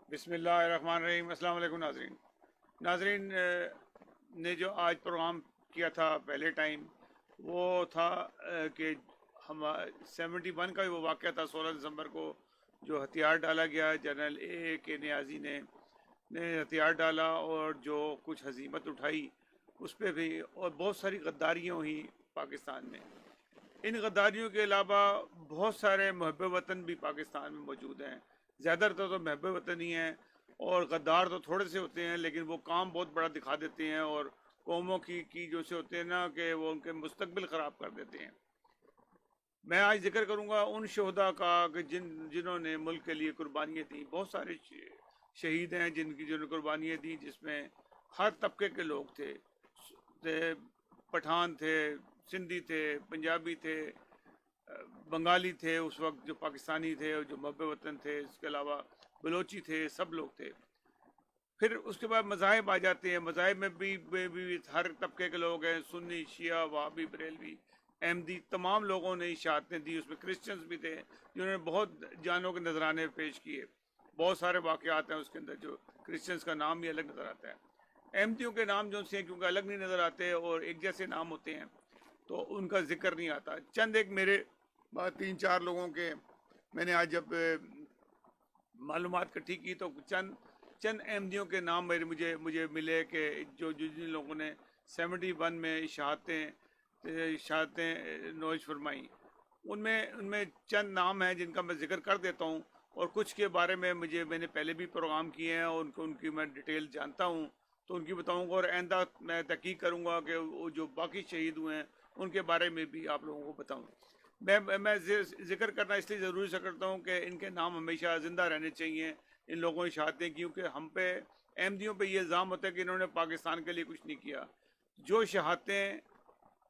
بسم اللہ الرحمن الرحیم۔ السلام علیکم ناظرین نے جو آج پروگرام کیا تھا پہلے ٹائم، وہ تھا کہ ہم 71 کا وہ واقعہ تھا 16 دسمبر کو، جو ہتھیار ڈالا گیا جنرل اے کے نیازی نے ہتھیار ڈالا اور جو کچھ ہزیمت اٹھائی اس پہ بھی، اور بہت ساری غداریاں ہوئی پاکستان میں۔ ان غداریوں کے علاوہ بہت سارے محب وطن بھی پاکستان میں موجود ہیں، زیادہ تر تو محب وطن ہی ہیں، اور غدار تو تھوڑے سے ہوتے ہیں لیکن وہ کام بہت بڑا دکھا دیتے ہیں، اور قوموں کی جو سے ہوتے ہیں نا کہ وہ ان کے مستقبل خراب کر دیتے ہیں۔ میں آج ذکر کروں گا ان شہداء کا کہ جنہوں نے ملک کے لیے قربانیاں دی۔ بہت سارے شہید ہیں جنہوں نے قربانیاں دی، جس میں ہر طبقے کے لوگ تھے، پٹھان تھے، سندھی تھے، پنجابی تھے، بنگالی تھے اس وقت جو پاکستانی تھے اور جو محب وطن تھے، اس کے علاوہ بلوچی تھے، سب لوگ تھے۔ پھر اس کے بعد مذاہب آ جاتے ہیں۔ مذاہب میں بھی ہر طبقے کے لوگ ہیں، سنی، شیعہ، وہابی، بریلوی، احمدی، تمام لوگوں نے شہادتیں دی۔ اس میں کرسچنز بھی تھے جنہوں نے بہت جانوں کے نذرانے پیش کیے۔ بہت سارے واقعات ہیں اس کے اندر جو کرسچنز کا نام بھی الگ نظر آتا ہے۔ احمدیوں کے نام جو سے کیونکہ الگ نہیں نظر آتے اور ایک جیسے نام ہوتے ہیں تو ان کا ذکر نہیں آتا۔ چند ایک میرے بعد 3-4 لوگوں کے میں نے آج جب معلومات اکٹھی کی تو چند احمدیوں کے نام مجھے ملے کہ جن لوگوں نے 71 میں شہادتیں نوش فرمائیں۔ ان میں چند نام ہیں جن کا میں ذکر کر دیتا ہوں، اور کچھ کے بارے میں میں نے پہلے بھی پروگرام کیے ہیں اور ان کی میں ڈیٹیل جانتا ہوں تو ان کی بتاؤں گا، اور آئندہ میں تحقیق کروں گا کہ وہ جو باقی شہید ہوئے ہیں ان کے بارے میں بھی آپ لوگوں کو بتاؤں۔ میں ذکر کرنا اس لیے ضروری سے کرتا ہوں کہ ان کے نام ہمیشہ زندہ رہنے چاہیے، ان لوگوں کی شہادتیں، کیونکہ ہم پہ احمدیوں پہ یہ الزام ہوتا ہے کہ انہوں نے پاکستان کے لیے کچھ نہیں کیا۔ جو شہادتیں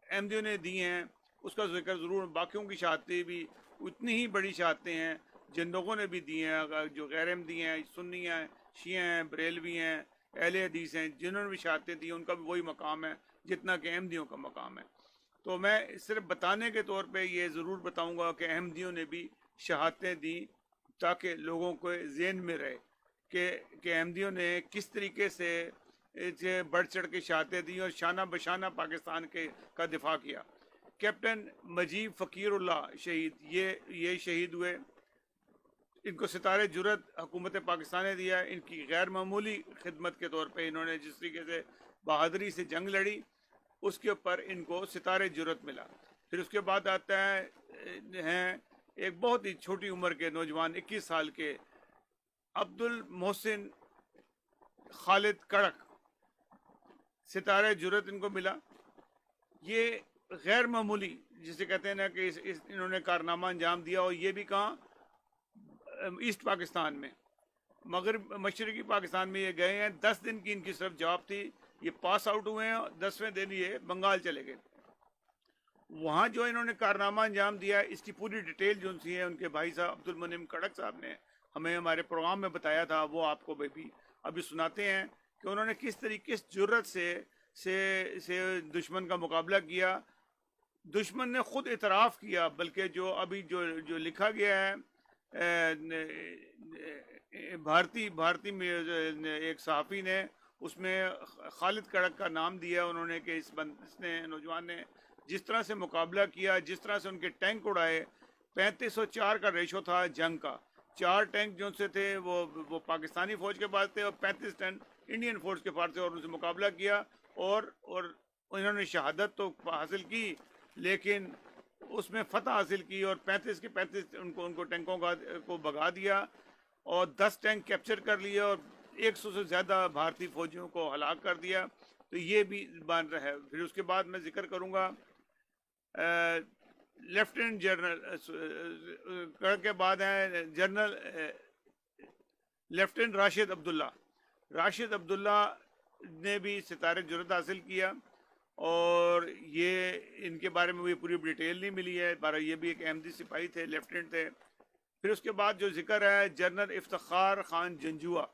احمدیوں نے دی ہیں اس کا ذکر ضرور، باقیوں کی شہادتیں بھی اتنی ہی بڑی شہادتیں ہیں جن لوگوں نے بھی دی ہیں، جو غیر احمدی ہیں، سنی ہیں، شیعہ ہیں، بریلوی ہیں، اہل حدیث ہیں، جنہوں نے بھی شہادتیں دی ان کا بھی وہی مقام ہے جتنا کہ احمدیوں کا مقام ہے۔ تو میں صرف بتانے کے طور پہ یہ ضرور بتاؤں گا کہ احمدیوں نے بھی شہادتیں دیں تاکہ لوگوں کو ذہن میں رہے کہ احمدیوں نے کس طریقے سے بڑھ چڑھ کے شہادتیں دیں اور شانہ بشانہ پاکستان کا دفاع کیا۔ کیپٹن مجیب فقیر اللہ شہید، یہ شہید ہوئے۔ ان کو ستارے جرت حکومت پاکستان نے دیا۔ ان کی غیر معمولی خدمت کے طور پہ انہوں نے جس طریقے سے بہادری سے جنگ لڑی، اس کے اوپر ان کو ستارے جرت ملا۔ پھر اس کے بعد آتا ہیں ایک بہت ہی چھوٹی عمر کے نوجوان 21 سال کے عبد المحسن خالد کڑک، ستارے جرت ان کو ملا۔ یہ غیر معمولی جسے کہتے ہیں نا کہ انہوں نے کارنامہ انجام دیا، اور یہ بھی کہاں؟ ایسٹ پاکستان میں، مشرقی پاکستان میں یہ گئے ہیں۔ 10 دن کی ان کی صرف جاب تھی، یہ پاس آؤٹ ہوئے ہیں، 10ویں دن یہ بنگال چلے گئے۔ وہاں جو انہوں نے کارنامہ انجام دیا، اس کی پوری ڈیٹیل جو سی ہے ان کے بھائی صاحب عبد المنعم کڑک صاحب نے ہمیں ہمارے پروگرام میں بتایا تھا، وہ آپ کو بھی ابھی سناتے ہیں کہ انہوں نے کس طریقے سے جرت سے دشمن کا مقابلہ کیا۔ دشمن نے خود اعتراف کیا، بلکہ جو ابھی جو لکھا گیا ہے بھارتی میں ایک صحافی نے، اس میں خالد کڑک کا نام دیا انہوں نے کہ اس نے نوجوان نے جس طرح سے مقابلہ کیا، جس طرح سے ان کے ٹینک اڑائے۔ 3504 کا ریشو تھا جنگ کا، 4 ٹینک جو سے تھے وہ پاکستانی فوج کے پاس تھے اور 35 ٹن انڈین فورس کے پاس تھے، اور ان سے مقابلہ کیا اور انہوں نے شہادت تو حاصل کی لیکن اس میں فتح حاصل کی، اور 35 کے 35 ان کو ٹینکوں کو بھگا دیا اور 10 ٹینک کیپچر کر لیے اور 100 سے زیادہ بھارتی فوجیوں کو ہلاک کر دیا۔ تو یہ بھی بن رہا ہے۔ پھر اس کے بعد میں ذکر کروں گا لیفٹیننٹ جنرل کے بعد ہیں جنرل لیفٹیننٹ راشد عبداللہ نے بھی ستارے جرت حاصل کیا، اور یہ ان کے بارے میں بھی پوری ڈیٹیل نہیں ملی ہے، یہ بھی ایک احمدی سپاہی تھے، لیفٹیننٹ تھے۔ پھر اس کے بعد جو ذکر ہے جنرل افتخار خان جنجوعہ،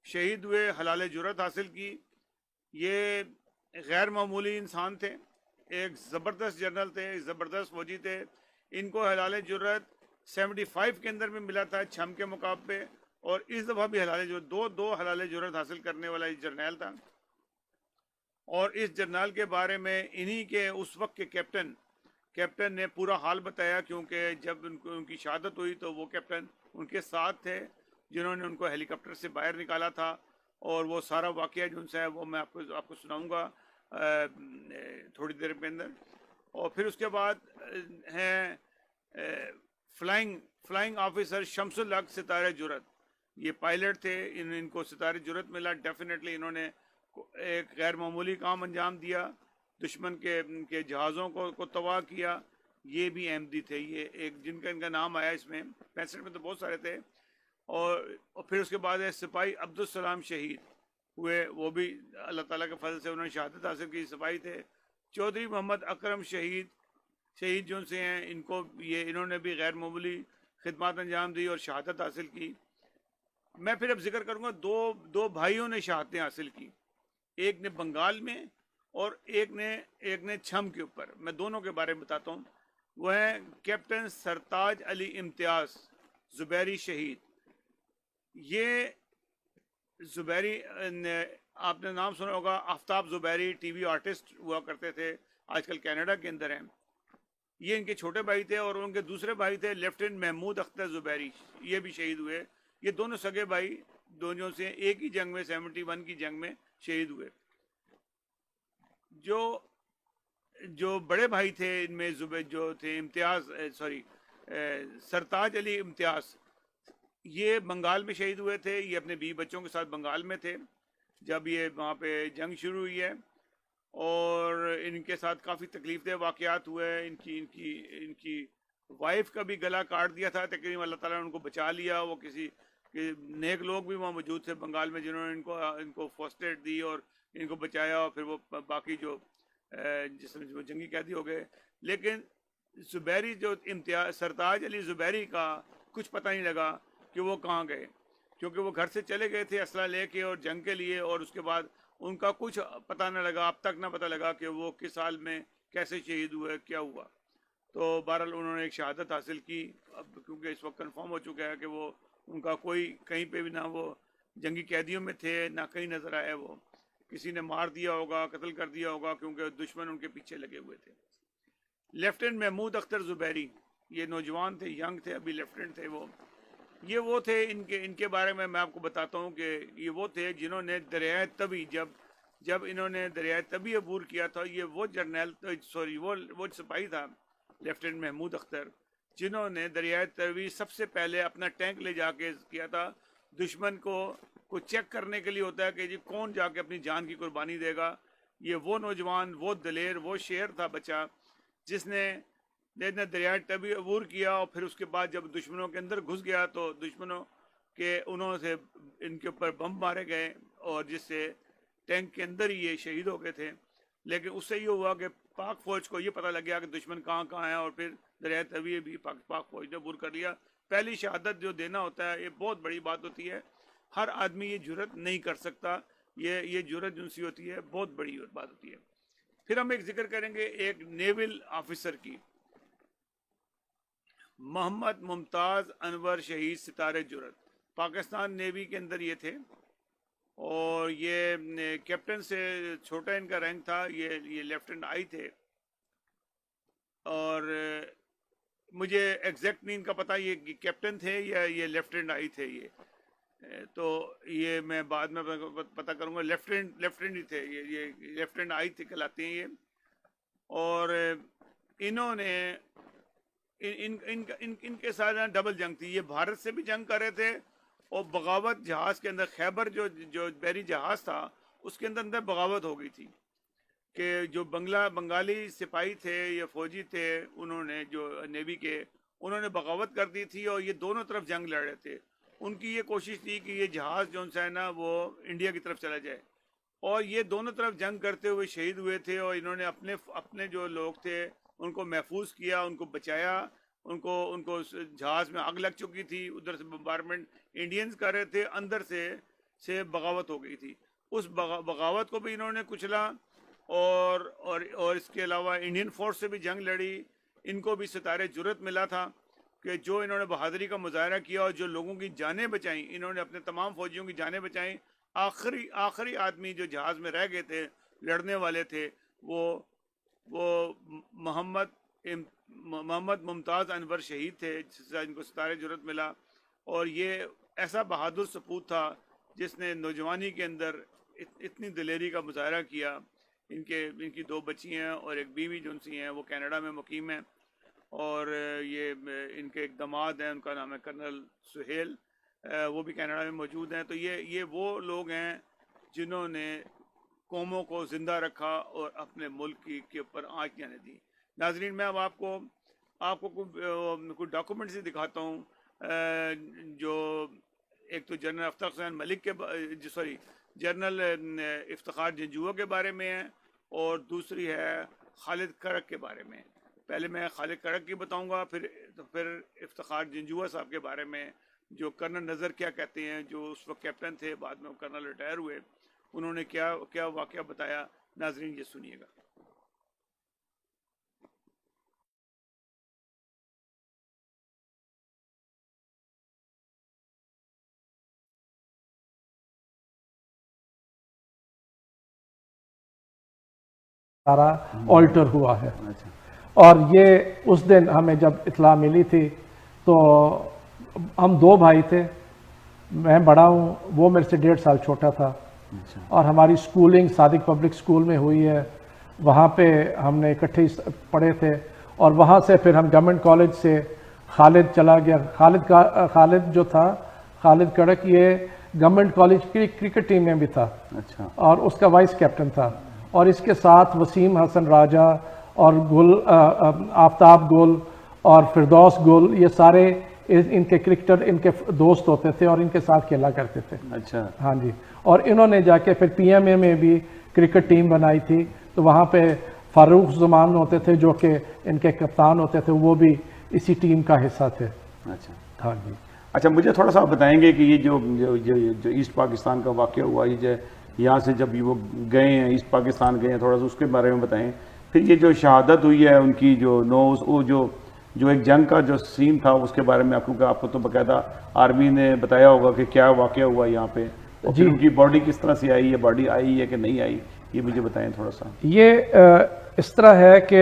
شہید ہوئے، حلال جرت حاصل کی۔ یہ غیر معمولی انسان تھے، ایک زبردست جنرل تھے، ایک زبردست فوجی تھے۔ ان کو حلال جرت 75 کے اندر میں ملا تھا چھم کے مقابلے، اور اس دفعہ بھی حلال جو دو حلال جرت حاصل کرنے والا یہ جرنیل تھا. اور اس جرنیل کے بارے میں انہی کے اس وقت کے کیپٹن نے پورا حال بتایا، کیونکہ جب ان کی شہادت ہوئی تو وہ کیپٹن ان کے ساتھ تھے جنہوں نے ان کو ہیلی کاپٹر سے باہر نکالا تھا. اور وہ سارا واقعہ جو ان سے ہے وہ میں آپ کو سناؤں گا تھوڑی دیر کے اندر. اور پھر اس کے بعد ہیں فلائنگ آفیسر شمس الحق ستارہ جرت. یہ پائلٹ تھے، ان کو ستارہ جرت ملا. ڈیفینیٹلی انہوں نے ایک غیر معمولی کام انجام دیا، دشمن کے جہازوں کو تباہ کیا. یہ بھی احمدی تھے، یہ ایک جن کا ان کا نام آیا اس میں 65 میں تو بہت سارے تھے. اور پھر اس کے بعد ہے سپاہی عبدالسلام شہید ہوئے، وہ بھی اللہ تعالیٰ کے فضل سے انہوں نے شہادت حاصل کی، سپاہی تھے. چودھری محمد اکرم شہید جو سے ہیں، انہوں نے بھی غیر معمولی خدمات انجام دی اور شہادت حاصل کی. میں پھر اب ذکر کروں گا دو بھائیوں نے شہادتیں حاصل کی، ایک نے بنگال میں اور ایک نے چھم کے اوپر. میں دونوں کے بارے میں بتاتا ہوں. وہ ہیں کیپٹن سرتاج علی امتیاز زبیری شہید. یہ زبیری آپ نے نام سنا ہوگا، آفتاب زبیری ٹی وی آرٹسٹ ہوا کرتے تھے، آج کل کینیڈا کے اندر ہیں. یہ ان کے چھوٹے بھائی تھے، اور ان کے دوسرے بھائی تھے لیفٹیننٹ محمود اختر زبیری، یہ بھی شہید ہوئے. یہ دونوں سگے بھائی دونوں سے ایک ہی جنگ میں 71 کی جنگ میں شہید ہوئے. جو بڑے بھائی تھے ان میں جو تھے سرتاج علی امتیاز، یہ بنگال میں شہید ہوئے تھے. یہ اپنے بیوی بچوں کے ساتھ بنگال میں تھے جب یہ وہاں پہ جنگ شروع ہوئی ہے، اور ان کے ساتھ کافی تکلیف دہ واقعات ہوئے. ان کی وائف کا بھی گلا کاٹ دیا تھا تقریباً، اللہ تعالیٰ نے ان کو بچا لیا. وہ کسی نیک لوگ بھی وہاں موجود تھے بنگال میں جنہوں نے ان کو فرسٹ ایڈ دی اور ان کو بچایا، اور پھر وہ باقی جو جس میں جنگی قیدی ہو گئے. لیکن زبیری جو سرتاج علی زبیری کا کچھ پتہ نہیں لگا کہ وہ کہاں گئے، کیونکہ وہ گھر سے چلے گئے تھے اسلحہ لے کے اور جنگ کے لیے، اور اس کے بعد ان کا کچھ پتہ نہ لگا، اب تک نہ پتہ لگا کہ وہ کس سال میں کیسے شہید ہوئے، کیا ہوا. تو بہرحال انہوں نے ایک شہادت حاصل کی. اب کیونکہ اس وقت کنفرم ہو چکا ہے کہ وہ ان کا کوئی کہیں پہ بھی نہ وہ جنگی قیدیوں میں تھے نہ کہیں نظر آئے، وہ کسی نے مار دیا ہوگا، قتل کر دیا ہوگا، کیونکہ دشمن ان کے پیچھے لگے ہوئے تھے. لیفٹیننٹ محمود اختر زبیری، یہ نوجوان تھے، ینگ تھے، ابھی لیفٹیننٹ تھے. وہ تھے ان کے بارے میں آپ کو بتاتا ہوں کہ یہ وہ تھے جنہوں نے دریائے تبی، جب انہوں نے دریائے تبی عبور کیا تھا. یہ وہ سپاہی تھا لیفٹیننٹ محمود اختر، جنہوں نے دریائے تبی سب سے پہلے اپنا ٹینک لے جا کے کیا تھا. دشمن کو چیک کرنے کے لیے ہوتا ہے کہ جی کون جا کے اپنی جان کی قربانی دے گا. یہ وہ نوجوان، وہ دلیر، وہ شیر تھا بچہ جس نے دریائے تبی عبور کیا. اور پھر اس کے بعد جب دشمنوں کے اندر گھس گیا تو دشمنوں کے انہوں سے ان کے اوپر بم مارے گئے، اور جس سے ٹینک کے اندر ہی یہ شہید ہو گئے تھے. لیکن اس سے یہ ہوا کہ پاک فوج کو یہ پتہ لگ گیا کہ دشمن کہاں ہے، اور پھر دریائے تبی بھی پاک فوج نے عبور کر لیا. پہلی شہادت جو دینا ہوتا ہے یہ بہت بڑی بات ہوتی ہے، ہر آدمی یہ جرت نہیں کر سکتا. یہ جرت جن سی ہوتی ہے بہت بڑی بات ہوتی ہے. پھر ہم ایک ذکر کریں گے ایک نیول آفیسر کی، محمد ممتاز انور شہید ستارہ جرت. پاکستان نیوی کے اندر یہ تھے، اور یہ کیپٹن سے چھوٹا ان کا رینک تھا. یہ لیفٹیننٹ آئی تھے، اور مجھے ایگزیکٹ نہیں ان کا پتہ یہ کیپٹن تھے یا یہ لیفٹیننٹ آئی تھے. تو یہ میں بعد میں پتہ کروں گا. لیفٹیننٹ ہی تھے یہ لیفٹیننٹ آئی تھے کہلاتے ہیں یہ. اور انہوں نے ان کے ساتھ ڈبل جنگ تھی. یہ بھارت سے بھی جنگ کر رہے تھے، اور بغاوت جہاز کے اندر، خیبر جو بحری جہاز تھا اس کے اندر بغاوت ہو گئی تھی کہ جو بنگالی سپاہی تھے یا فوجی تھے، انہوں نے جو نیوی کے، انہوں نے بغاوت کر دی تھی، اور یہ دونوں طرف جنگ لڑ رہے تھے. ان کی یہ کوشش تھی کہ یہ جہاز جو ہے نا وہ انڈیا کی طرف چلا جائے، اور یہ دونوں طرف جنگ کرتے ہوئے شہید ہوئے تھے. اور انہوں نے اپنے جو لوگ تھے ان کو محفوظ کیا، ان کو بچایا. ان کو جہاز میں آگ لگ چکی تھی، ادھر سے بمبارمنٹ انڈینز کر رہے تھے، اندر سے بغاوت ہو گئی تھی. اس بغاوت کو بھی انہوں نے کچلا، اور اس کے علاوہ انڈین فورس سے بھی جنگ لڑی. ان کو بھی ستارہ جرت ملا تھا، کہ جو انہوں نے بہادری کا مظاہرہ کیا اور جو لوگوں کی جانیں بچائیں، انہوں نے اپنے تمام فوجیوں کی جانیں بچائیں. آخری آدمی جو جہاز میں رہ گئے تھے، لڑنے والے تھے، وہ محمد ممتاز انور شہید تھے، جس سے ان کو ستارے جرأت ملا. اور یہ ایسا بہادر سپوت تھا جس نے نوجوانی کے اندر اتنی دلیری کا مظاہرہ کیا. ان کی 2 بچی ہیں اور ایک بیوی جو ان سی ہیں، وہ کینیڈا میں مقیم ہیں. اور یہ ان کے ایک داماد ہیں، ان کا نام ہے کرنل سہیل، وہ بھی کینیڈا میں موجود ہیں. تو یہ وہ لوگ ہیں جنہوں نے قوموں کو زندہ رکھا اور اپنے ملک کے اوپر آنچ نہیں دی. ناظرین، میں اب آپ کو کوئی ڈاکومنٹس دکھاتا ہوں، جو ایک تو جنرل افتخار حسین ملک کے جنرل افتخار جنجوعہ کے بارے میں ہے، اور دوسری ہے خالد کڑک کے بارے میں. پہلے میں خالد کڑک کی بتاؤں گا، پھر افتخار جنجوعہ صاحب کے بارے میں، جو کرنل نظر کیا کہتے ہیں، جو اس وقت کیپٹن تھے، بعد میں وہ کرنل ریٹائر ہوئے. انہوں نے کیا واقعہ بتایا. ناظرین، یہ سنیے گا. سارا آلٹر ہوا ہے. اور یہ اس دن ہمیں جب اطلاع ملی تھی تو ہم 2 بھائی تھے، میں بڑا ہوں، وہ میرے سے 1.5 سال چھوٹا تھا. اور ہماری سکولنگ صادق پبلک سکول میں ہوئی ہے، وہاں پہ ہم نے اکٹھے پڑھے تھے. اور وہاں سے پھر ہم گورنمنٹ کالج سے خالد چلا گیا. خالد جو تھا، خالد کڑک، یہ گورنمنٹ کالج کی کرکٹ ٹیم میں بھی تھا اور اس کا وائس کیپٹن تھا. اور اس کے ساتھ وسیم حسن راجہ اور آفتاب گل اور فردوس گل، یہ سارے ان کے کرکٹر ان کے دوست ہوتے تھے اور ان کے ساتھ کھیلا کرتے تھے. اچھا. ہاں جی. اور انہوں نے جا کے پھر پی ایم اے میں بھی کرکٹ ٹیم بنائی تھی. تو وہاں پہ فاروق زمان ہوتے تھے جو کہ ان کے کپتان ہوتے تھے، وہ بھی اسی ٹیم کا حصہ تھے. اچھا. ہاں جی. اچھا، مجھے تھوڑا سا بتائیں گے کہ یہ جو ایسٹ پاکستان کا واقعہ ہوا، یہ جو یہاں سے جب وہ گئے ہیں، ایسٹ پاکستان گئے ہیں، تھوڑا سا اس کے بارے میں بتائیں. پھر یہ جو شہادت ہوئی ہے ان کی، وہ جو ایک جنگ کا جو سین تھا، اس کے بارے میں آپ کو تو باقاعدہ آرمی نے بتایا ہوگا کہ کیا واقعہ ہوا یہاں پہ، اور پھر ان کی باڈی کس طرح سے آئی ہے، باڈی آئی ہے کہ نہیں آئی، یہ مجھے بتائیں تھوڑا سا. یہ اس طرح ہے کہ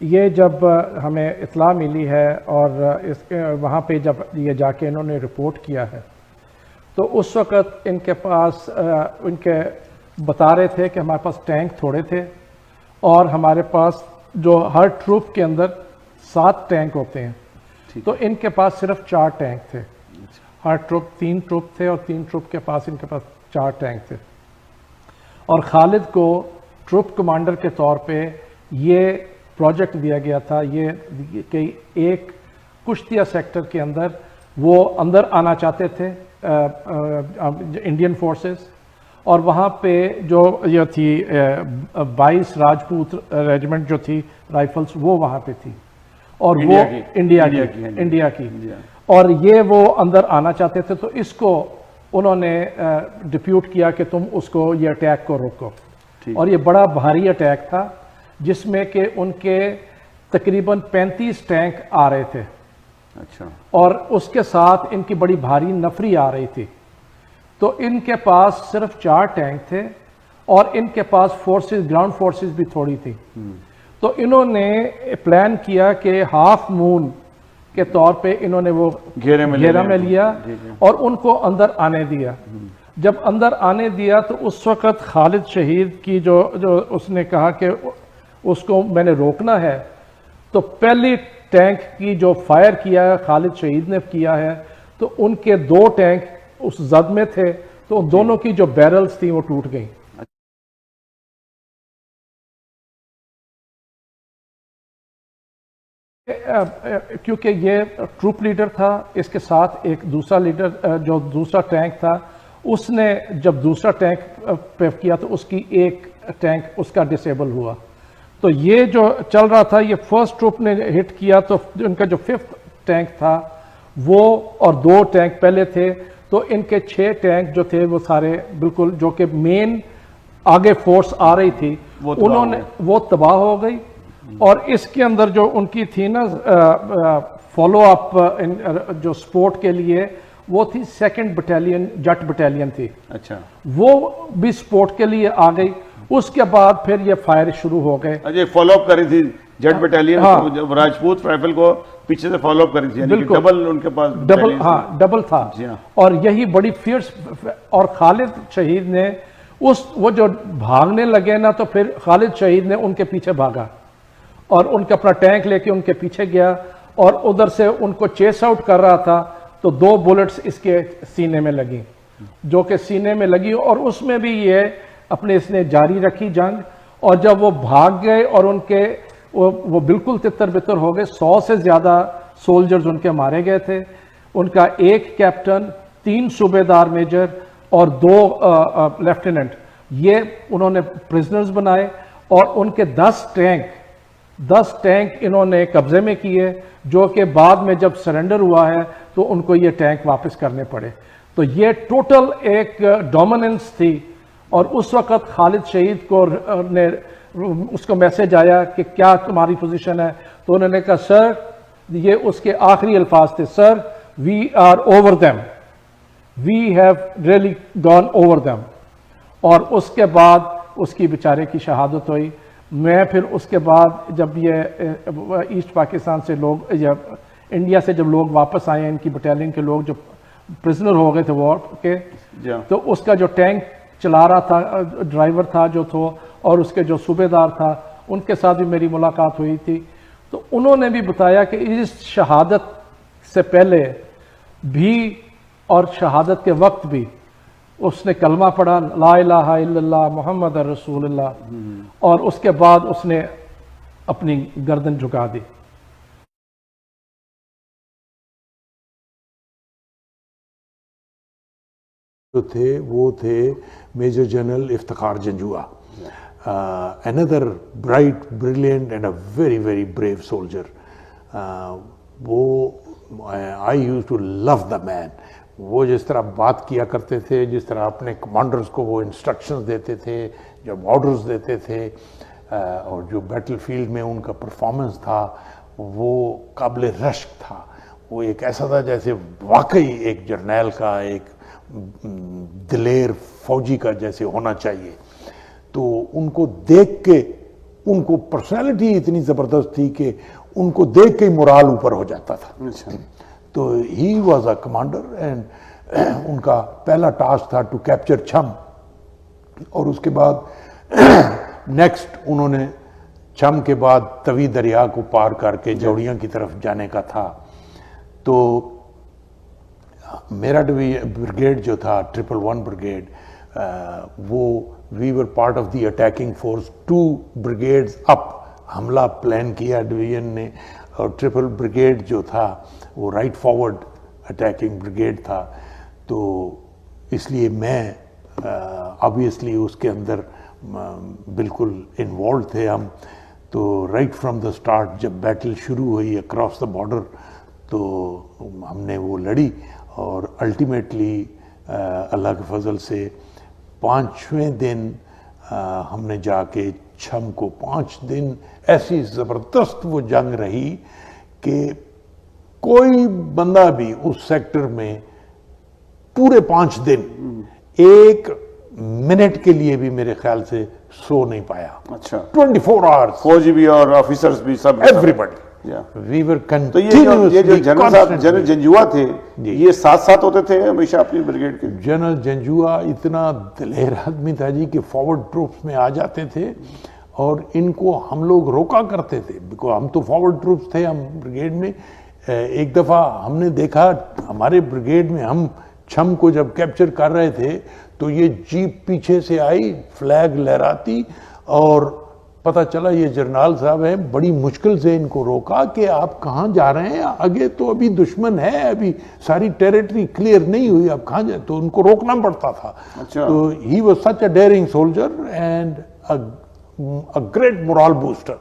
یہ جب ہمیں اطلاع ملی ہے اور وہاں پہ جب یہ جا کے انہوں نے رپورٹ کیا ہے، تو اس وقت ان کے پاس ان کے بتا رہے تھے کہ ہمارے پاس ٹینک تھوڑے تھے، اور ہمارے پاس جو ہر ٹروپ کے اندر 7 ٹینک ہوتے ہیں. تو ان کے پاس صرف 4 ٹینک تھے. ہر ٹروپ 3 ٹروپ تھے، اور 3 ٹروپ کے پاس ان کے پاس 4 ٹینک تھے. اور خالد کو ٹروپ کمانڈر کے طور پہ یہ پروجیکٹ دیا گیا تھا یہ کہ ایک کشتیہ سیکٹر کے اندر وہ اندر آنا چاہتے تھے انڈین فورسز. اور وہاں پہ جو یہ تھی 22 راجپوت ریجمنٹ جو تھی رائفلز، وہ وہاں پہ تھی، اور وہ انڈیا کی. اور یہ وہ اندر آنا چاہتے تھے. تو اس کو انہوں نے ڈپیوٹ کیا کہ تم اس کو، یہ اٹیک کو روکو. اور یہ بڑا بھاری اٹیک تھا جس میں کہ ان کے تقریباً 35 ٹینک آ رہے تھے. اچھا. اور اس کے ساتھ ان کی بڑی بھاری نفری آ رہی تھی. تو ان کے پاس صرف 4 ٹینک تھے، اور ان کے پاس فورسز، گراؤنڈ فورسز بھی تھوڑی تھی. تو انہوں نے پلان کیا کہ ہاف مون کے طور پہ انہوں نے وہ گھیرا میں لیا اور ان کو اندر آنے دیا. جب اندر آنے دیا تو اس وقت خالد شہید کی جو اس نے کہا کہ اس کو میں نے روکنا ہے. تو پہلی ٹینک کی جو فائر کیا ہے خالد شہید نے کیا ہے، تو ان کے 2 ٹینک اس زد میں تھے، تو ان دونوں کی جو بیرلز تھیں وہ ٹوٹ گئیں. کیونکہ یہ ٹروپ لیڈر تھا، اس کے ساتھ ایک دوسرا لیڈر جو دوسرا ٹینک تھا، اس نے جب دوسرا ٹینک پہ کیا تو اس کی ایک ٹینک اس کا ڈسیبل ہوا. تو یہ جو چل رہا تھا، یہ فرسٹ ٹروپ نے ہٹ کیا، تو ان کا جو 5th ٹینک تھا وہ، اور 2 ٹینک پہلے تھے، تو ان کے 6 ٹینک جو تھے وہ سارے بالکل، جو کہ مین آگے فورس آ رہی تھی، انہوں نے وہ تباہ ہو گئی. اور اس کے اندر جو ان کی تھی نا فالو اپ جو سپورٹ کے لیے وہ تھی 2nd بٹالین جٹ بٹالین تھی. اچھا وہ بھی سپورٹ کے لیے آ گئی. اس کے بعد پھر یہ فائر شروع ہو گئے. اچھا فالو اپ کری تھی جٹ بٹالین راجپوت رائفل کو پیچھے سے فالو اپ کری تھی, یعنی ڈبل ان کے پاس ڈبل تھا. اور یہی بڑی فیئرس. اور خالد شہید نے وہ جو بھاگنے لگے نا تو پھر خالد شہید نے ان کے پیچھے بھاگا اور ان کا اپنا ٹینک لے کے ان کے پیچھے گیا اور ادھر سے ان کو چیس آؤٹ کر رہا تھا تو 2 بلٹس اس کے سینے میں لگی, جو کہ سینے میں لگی, اور اس میں بھی یہ اپنے اس نے جاری رکھی جنگ. اور جب وہ بھاگ گئے اور ان کے وہ بالکل تتر بتر ہو گئے, 100 سے زیادہ سولجرز ان کے مارے گئے تھے. ان کا 1 کیپٹن, 3 صوبیدار میجر اور 2 لیفٹیننٹ یہ انہوں نے پرزنرز بنائے. اور ان کے 10 ٹینک انہوں نے قبضے میں کیے, جو کہ بعد میں جب سرنڈر ہوا ہے تو ان کو یہ ٹینک واپس کرنے پڑے. تو یہ ٹوٹل ایک ڈومیننس تھی. اور اس وقت خالد شہید کو اس کو میسج آیا کہ کیا تمہاری پوزیشن ہے, تو انہوں نے کہا سر, یہ اس کے آخری الفاظ تھے, sir we are over them, we have really gone over them. اور اس کے بعد اس کی بیچارے کی شہادت ہوئی. میں پھر اس کے بعد جب یہ ایسٹ پاکستان سے لوگ یا انڈیا سے جب لوگ واپس آئے, ان کی بٹالین کے لوگ جو پرزنر ہو گئے تھے وار کے, تو اس کا جو ٹینک چلا رہا تھا, ڈرائیور تھا جو تھا, اور اس کے جو صوبیدار تھا, ان کے ساتھ بھی میری ملاقات ہوئی تھی. تو انہوں نے بھی بتایا کہ اس شہادت سے پہلے بھی اور شہادت کے وقت بھی اس نے کلمہ پڑھا, لا الہ الا اللہ محمد رسول اللہ, اور اس کے بعد اس نے اپنی گردن جھکا دی. جو تھے وہ تھے major general Iftikhar Janjua, another bright, brilliant and a very, very brave soldier. I used to love the man. وہ جس طرح بات کیا کرتے تھے, جس طرح اپنے کمانڈرز کو وہ انسٹرکشنز دیتے تھے, جب آرڈرز دیتے تھے, اور جو بیٹل فیلڈ میں ان کا پرفارمنس تھا وہ قابل رشک تھا. وہ ایک ایسا تھا جیسے واقعی ایک جرنیل کا, ایک دلیر فوجی کا جیسے ہونا چاہیے. تو ان کو دیکھ کے, ان کو پرسنالٹی اتنی زبردست تھی کہ ان کو دیکھ کے مورال اوپر ہو جاتا تھا. تو he was a commander, and ان کا پہلا ٹاسک تھا ٹو کیپچر چھم, اور اس کے بعد نیکسٹ انہوں نے چھم کے بعد توی دریا کو پار کر کے جوڑیاں کی طرف جانے کا تھا. تو میرا بریگیڈ جو تھا 111 بریگیڈ, وہ we were part of the attacking force. 2 brigades اپ حملہ پلان کیا ڈویژن نے, اور 111 بریگیڈ جو تھا وہ رائٹ فارورڈ اٹیکنگ بریگیڈ تھا. تو اس لیے میں آبویسلی اس کے اندر بالکل انوالوڈ تھے ہم. تو رائٹ فرام دا سٹارٹ جب بیٹل شروع ہوئی اکراس دا بارڈر تو ہم نے وہ لڑی, اور الٹیمیٹلی اللہ کے فضل سے 5ویں دن ہم نے جا کے چھم کو 5 دن ایسی زبردست وہ جنگ رہی کہ کوئی بندہ بھی اس سیکٹر میں پورے 5 دن 1 منٹ کے لیے بھی میرے خیال سے سو نہیں پایا. اچھا 24 آورز, فوجی بھی اور آفیسرز بھی سب, ایوریبڈی. وی ور تو یہ جو جنرل جنجوعہ تھے یہ ساتھ ہوتے تھے ہمیشہ اپنی بریگیڈ کے. جنرل جنجوعہ اتنا دلیر آدمی تھا جی کہ فارورڈ ٹروپس میں آ جاتے تھے اور ان کو ہم لوگ روکا کرتے تھے, بیکاز ہم تو فارورڈ ٹروپس تھے ہم بریگیڈ میں. ایک دفعہ ہم نے دیکھا ہمارے بریگیڈ میں, ہم چھم کو جب کیپچر کر رہے تھے تو یہ جیپ پیچھے سے آئی فلیگ لہراتی, اور پتہ چلا یہ جرنال صاحب ہیں, بڑی مشکل سے ان کو روکا کہ آپ کہاں جا رہے ہیں, آگے تو ابھی دشمن ہے, ابھی ساری ٹیریٹری کلیئر نہیں ہوئی, آپ کہاں جائیں, تو ان کو روکنا پڑتا تھا. تو he was such a daring soldier and a great morale booster.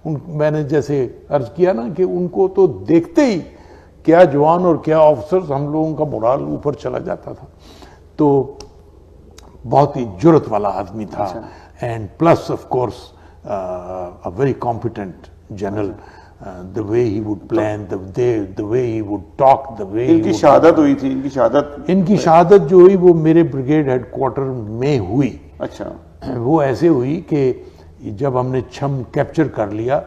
میں نے جیسے عرض کیا نا کہ ان کو تو دیکھتے ہی کیا جوان اور کیا آفیسرز, ہم لوگوں کا مورال اوپر چلا جاتا تھا. تو بہت ہی جرت والا آدمی تھا, and plus of course a very competent general. the way he would plan, the way he would talk, the way ان کی شہادت ہوئی تھی، ان کی شہادت جو ہوئی وہ میرے بریگیڈ ہیڈ کوارٹر میں ہوئی. اچھا. وہ ایسے ہوئی کہ جب ہم نے چھم کیپچر کر لیا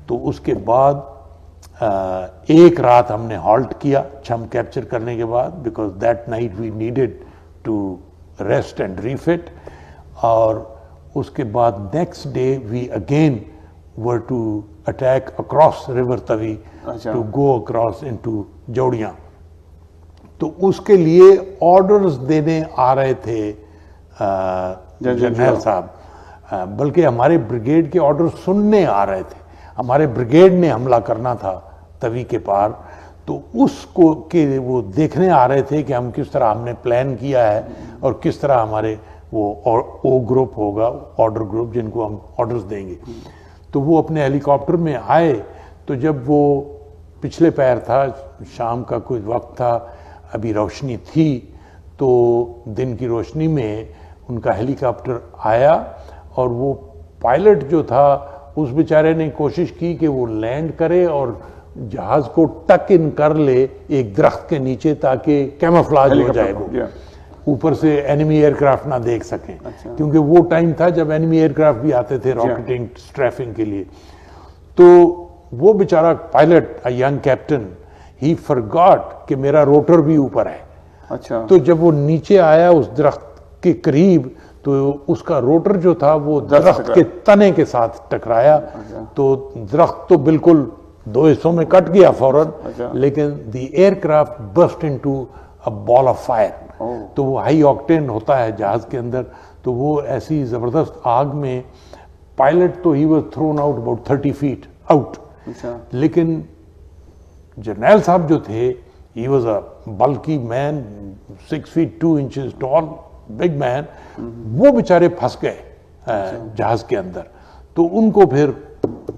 تو اس کے بعد ایک رات ہم نے ہالٹ کیا چھم کیپچر کرنے کے بعد, because that night we needed to rest and refit. اور اس کے بعد next day we again were to attack across river Tawi to go across into Jaurian. تو اس کے لیے آرڈرز دینے آ رہے تھے جرنیل صاحب, بلکہ ہمارے بریگیڈ کے آرڈر سننے آ رہے تھے. ہمارے بریگیڈ نے حملہ کرنا تھا توی کے پار, تو اس کو کہ وہ دیکھنے آ رہے تھے کہ ہم کس طرح ہم نے پلان کیا ہے اور کس طرح ہمارے وہ او گروپ ہوگا, آرڈر گروپ, جن کو ہم آرڈرز دیں گے. تو وہ اپنے ہیلی کاپٹر میں آئے. تو جب وہ پچھلے پہر تھا, شام کا کوئی وقت تھا, ابھی روشنی تھی, تو دن کی روشنی میں ان کا ہیلی کاپٹر آیا اور وہ پائلٹ جو تھا اس بیچارے نے کوشش کی کہ وہ لینڈ کرے اور جہاز کو ٹک ان کر لے ایک درخت کے نیچے تاکہ کیموفلاج ہو جائے, وہ اوپر سے اینیمی ایئر کرافٹ نہ دیکھ سکیں, کیونکہ وہ ٹائم تھا جب اینیمی ایئر کرافٹ بھی آتے تھے راکٹنگ اسٹریفنگ کے لیے. تو وہ بیچارہ پائلٹ ینگ کیپٹن ہی فرگاٹ کہ میرا روٹر بھی اوپر ہے. اچھا. تو جب وہ نیچے آیا اس درخت کے قریب تو اس کا روٹر جو تھا وہ درخت کے تنے کے ساتھ ٹکرایا. تو درخت تو بالکل دو حصوں میں کٹ گیا فوراً, لیکن دی year craft burst into a ball of fire. تو وہ ہائی آکٹین ہوتا ہے جہاز کے اندر, تو وہ ایسی زبردست آگ میں پائلٹ تو he was thrown out about 30 feet out. لیکن جرنیل صاحب جو تھے he was a bulky man 6 feet 2 inches tall, big man. وہ بیچارے پھنس گئے جہاز کے اندر. تو ان کو پھر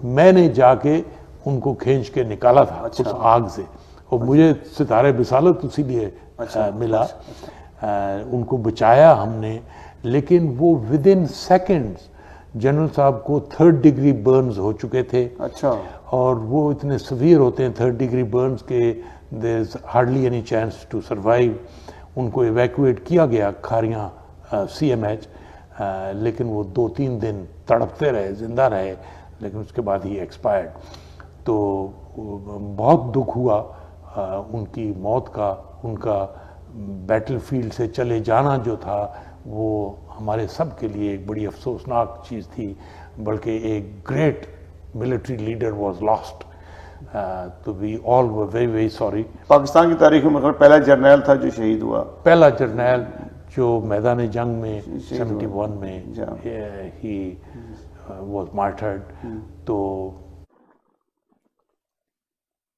میں نے جا کے ان کو کھینچ کے نکالا تھا اس آگ سے, اور مجھے ستارے بصالت اسی لیے ملا. ان کو بچایا ہم نے, لیکن وہ ود ان سیکنڈز جنرل صاحب کو 3rd degree برنز ہو چکے تھے. اچھا. اور وہ اتنے سویر ہوتے ہیں 3rd degree برنز کے there is hardly any chance to survive. ان کو ایویکویٹ کیا گیا کھاریاں CMH, لیکن وہ 2-3 دن تڑپتے رہے, زندہ رہے, لیکن اس کے بعد ہی ایکسپائرڈ. تو بہت دکھ ہوا ان کی موت کا. ان کا بیٹل فیلڈ سے چلے جانا جو تھا وہ ہمارے سب کے لیے ایک بڑی افسوسناک چیز تھی, بلکہ ایک great military leader was lost. تو we all were very very sorry. Pakistan کی تاریخ میں پہلا جرنیل تھا جو شہید ہوا, پہلا جرنیل جو میدان جنگ میں 71 میں ہی واز مارٹرڈ. تو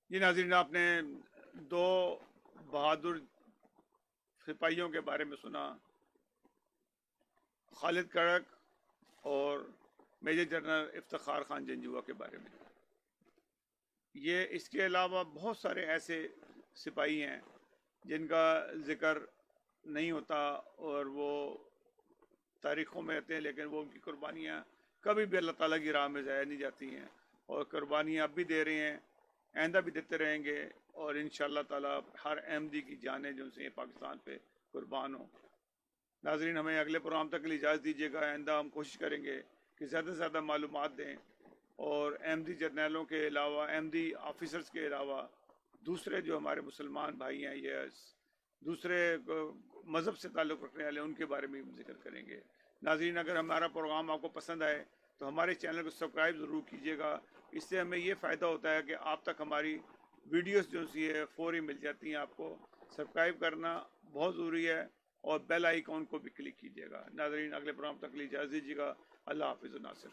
جی ناظرین, آپ نے 2 بہادر سپاہیوں کے بارے میں سنا, خالد کڑک اور میجر جنرل افتخار خان جنجوعہ کے بارے میں. یہ اس کے علاوہ بہت سارے ایسے سپاہی ہیں جن کا ذکر نہیں ہوتا اور وہ تاریخوں میں رہتے ہیں, لیکن وہ ان کی قربانیاں کبھی بھی اللہ تعالیٰ کی راہ میں ضائع نہیں جاتی ہیں, اور قربانیاں اب بھی دے رہے ہیں, آئندہ بھی دیتے رہیں گے, اور انشاءاللہ تعالیٰ ہر احمدی کی جانیں جو سے پاکستان پہ قربان ہوں. ناظرین, ہمیں اگلے پروگرام تک کے لیے اجازت دیجیے گا. آئندہ ہم کوشش کریں گے کہ زیادہ سے زیادہ معلومات دیں, اور احمدی جرنیلوں کے علاوہ, احمدی آفیسرز کے علاوہ دوسرے جو ہمارے مسلمان بھائی ہیں یا دوسرے مذہب سے تعلق رکھنے والے, ان کے بارے میں بھی ذکر کریں گے. ناظرین, اگر ہمارا پروگرام آپ کو پسند آئے تو ہمارے چینل کو سبسکرائب ضرور کیجیے گا. اس سے ہمیں یہ فائدہ ہوتا ہے کہ آپ تک ہماری ویڈیوز جو سی ہے فوری مل جاتی ہیں. آپ کو سبسکرائب کرنا بہت ضروری ہے, اور بیل آئیکن کو بھی کلک کیجیے گا. ناظرین, اگلے پروگرام تک کے لیے اجازت دیجیے گا. اللہ حافظ و ناصر.